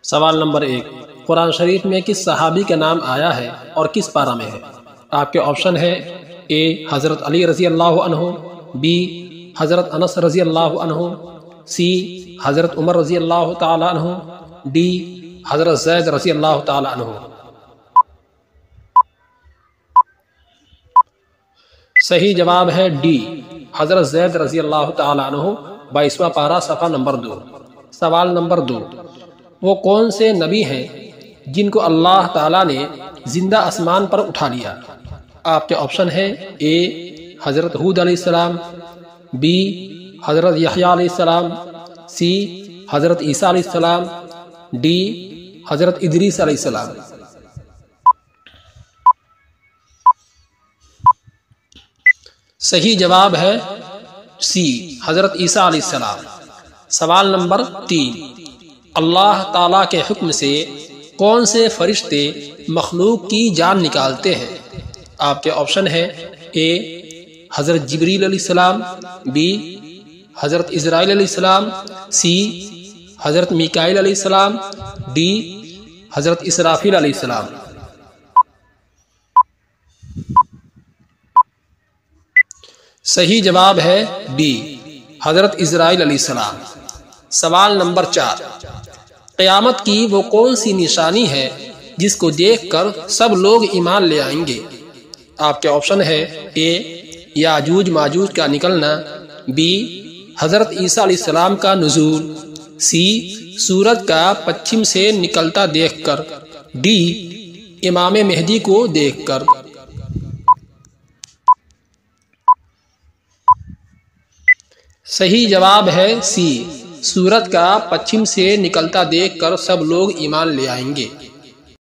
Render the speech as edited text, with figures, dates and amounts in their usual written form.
سوال نمبر 1، قرآن شریف میں کس صحابی کا نام آیا ہے اور کس پارہ میں ہے؟ آپ کے آپشن ہے اے حضرت علی رضی اللہ عنہ، بی حضرت انس رضی اللہ عنہ، سی حضرت عمر رضی اللہ تعالی عنہ، ڈی حضرت زید رضی اللہ تعالی عنہ۔ صحیح جواب ہے ڈی حضرت زید رضی اللہ تعالی عنہ، 22واں پارہ صفحہ نمبر 2۔ سوال نمبر 2، وہ کون سے نبی ہیں جن کو اللہ تعالیٰ نے زندہ آسمان پر اٹھا لیا؟ آپ کے آپشن ہے اے حضرت ہود علیہ السلام، بی حضرت یحییٰ علیہ السلام، سی حضرت عیسیٰ علیہ السلام، ڈی حضرت ادریس علیہ السلام۔ صحیح جواب ہے سی حضرت عیسیٰ علیہ السلام۔ سوال نمبر 3، اللہ تعالیٰ کے حکم سے کون سے فرشتے مخلوق کی جان نکالتے ہیں؟ آپ کے آپشن ہے اے حضرت جبریل علیہ السلام، بی حضرت اسرائیل علیہ السلام، سی حضرت میکائیل علیہ السلام، ڈی حضرت اسرافیل علیہ السلام۔ صحیح جواب ہے بی حضرت اسرائیل علیہ السلام۔ سوال نمبر 4، قیامت کی وہ کون سی نشانی ہے جس کو دیکھ کر سب لوگ ایمان لے آئیں گے؟ آپ کے آپشن ہے اے یاجوج ماجوج کا نکلنا، بی حضرت عیسیٰ علیہ السلام کا نزول، سی سورج کا پچھم سے نکلتا دیکھ کر، ڈی امام مہدی کو دیکھ کر۔ صحیح جواب ہے سی سورج کا پچھم سے نکلتا دیکھ کر سب لوگ ایمان لے آئیں گے۔